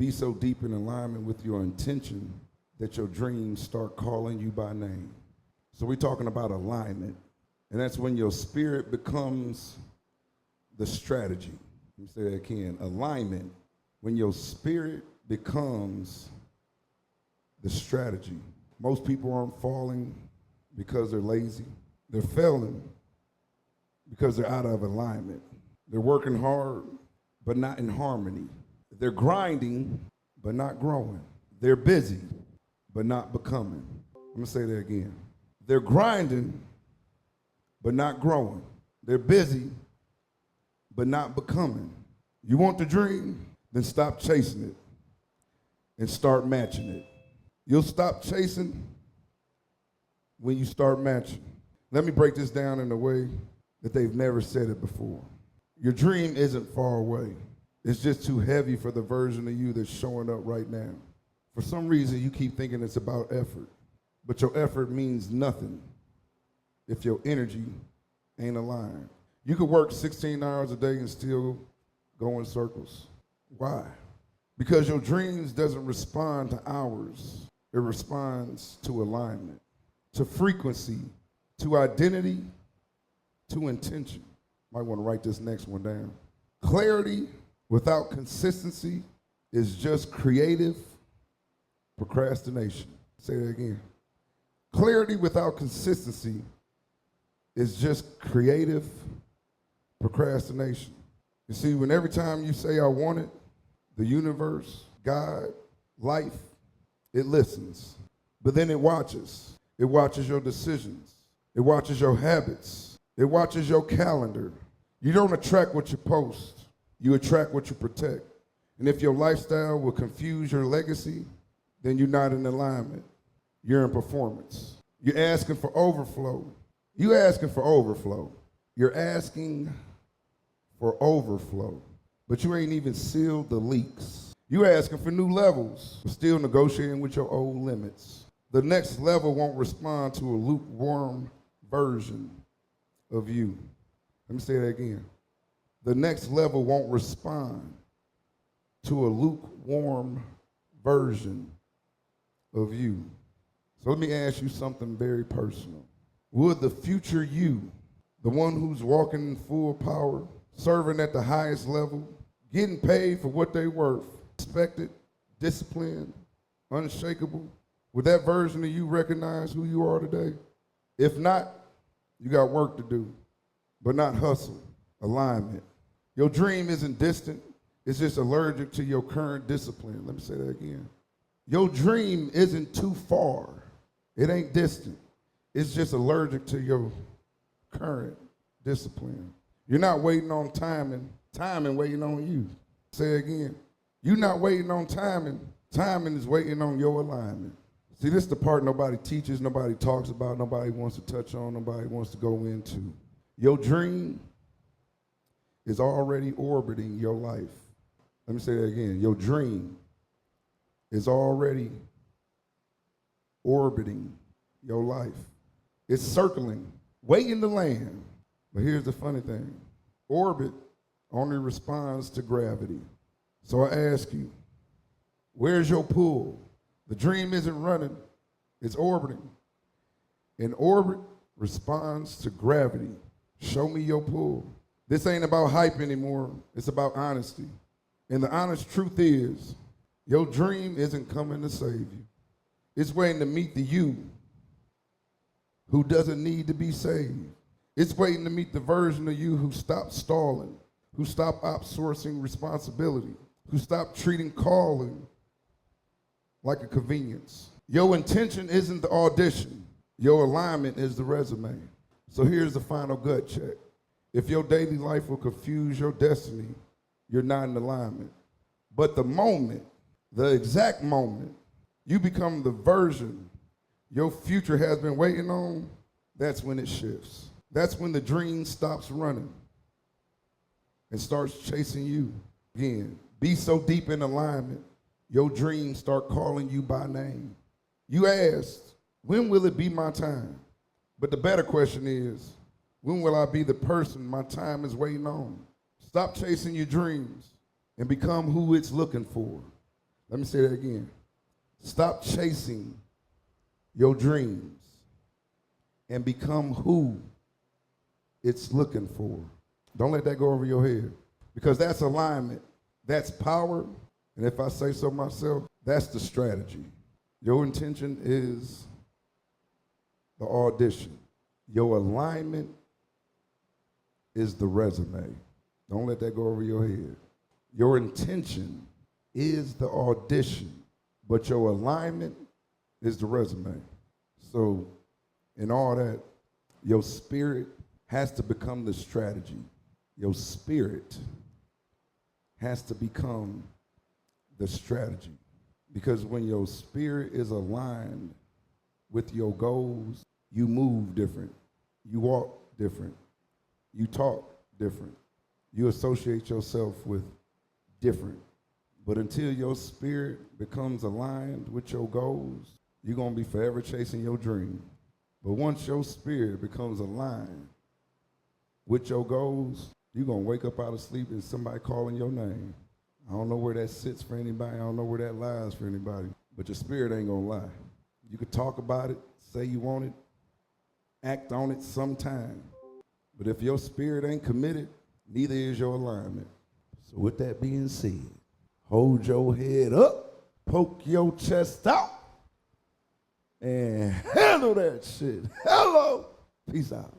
Be so deep in alignment with your intention that your dreams start calling you by name. So we're talking about alignment. And that's when your spirit becomes the strategy. Let me say that again. Alignment. When your spirit becomes the strategy. Most people aren't falling because they're lazy. They're failing because they're out of alignment. They're working hard, but not in harmony. They're grinding, but not growing. They're busy, but not becoming. I'm gonna say that again. They're grinding, but not growing. They're busy, but not becoming. You want the dream? Then stop chasing it and start matching it. You'll stop chasing when you start matching. Let me break this down in a way that they've never said it before. Your dream isn't far away. It's just too heavy for the version of you that's showing up right now. For some reason, you keep thinking it's about effort, but your effort means nothing if your energy ain't aligned. You could work 16 hours a day and still go in circles. Why? Because your dreams doesn't respond to hours. It responds to alignment, to frequency, to identity, to intention. Might want to write this next one down. Clarity without consistency is just creative procrastination. Say that again. Clarity without consistency is just creative procrastination. You see, when every time you say I want it, the universe, God, life, it listens. But then it watches. It watches your decisions. It watches your habits. It watches your calendar. You don't attract what you post. You attract what you protect. And if your lifestyle will confuse your legacy, then you're not in alignment. You're in performance. You're asking for overflow. You're asking for overflow. You're asking for overflow. But you ain't even sealed the leaks. You're asking for new levels, but still negotiating with your old limits. The next level won't respond to a lukewarm version of you. Let me say that again. The next level won't respond to a lukewarm version of you. So let me ask you something very personal. Would the future you, the one who's walking in full power, serving at the highest level, getting paid for what they worth, respected, disciplined, unshakable, would that version of you recognize who you are today? If not, you got work to do, but not hustle, alignment. Your dream isn't distant, it's just allergic to your current discipline. Let me say that again. Your dream isn't too far. It ain't distant. It's just allergic to your current discipline. You're not waiting on timing waiting on you. Say it again. You're not waiting on timing is waiting on your alignment. See, this is the part nobody teaches, nobody talks about, nobody wants to touch on, nobody wants to go into. Your dream is already orbiting your life. Let me say that again. Your dream is already orbiting your life. It's circling, waiting to land. But here's the funny thing. Orbit only responds to gravity. So I ask you, where's your pull? The dream isn't running, it's orbiting. And orbit responds to gravity. Show me your pull. This ain't about hype anymore, it's about honesty. And the honest truth is, your dream isn't coming to save you. It's waiting to meet the you who doesn't need to be saved. It's waiting to meet the version of you who stopped stalling, who stopped outsourcing responsibility, who stopped treating calling like a convenience. Your intention isn't the audition. Your alignment is the resume. So here's the final gut check. If your daily life will confuse your destiny, you're not in alignment. But the moment, the exact moment, you become the version your future has been waiting on, that's when it shifts. That's when the dream stops running and starts chasing you. Again, be so deep in alignment, your dreams start calling you by name. You asked, when will it be my time? But the better question is, when will I be the person my time is waiting on? Stop chasing your dreams and become who it's looking for. Let me say that again. Stop chasing your dreams and become who it's looking for. Don't let that go over your head, because that's alignment, that's power, and if I say so myself, that's the strategy. Your intention is the audition. Your alignment is the resume. Don't let that go over your head. Your intention is the audition, but your alignment is the resume. So in all that, your spirit has to become the strategy. Your spirit has to become the strategy. Because when your spirit is aligned with your goals, you move different, you walk different, you talk different, you associate yourself with different. But until your spirit becomes aligned with your goals, you're gonna be forever chasing your dream. But once your spirit becomes aligned with your goals, you're gonna wake up out of sleep and somebody calling your name. I don't know where that sits for anybody, I don't know where that lies for anybody, but your spirit ain't gonna lie. You could talk about it, say you want it, act on it sometime. But if your spirit ain't committed, neither is your alignment. So with that being said, hold your head up, poke your chest out, and handle that shit. Hello. Peace out.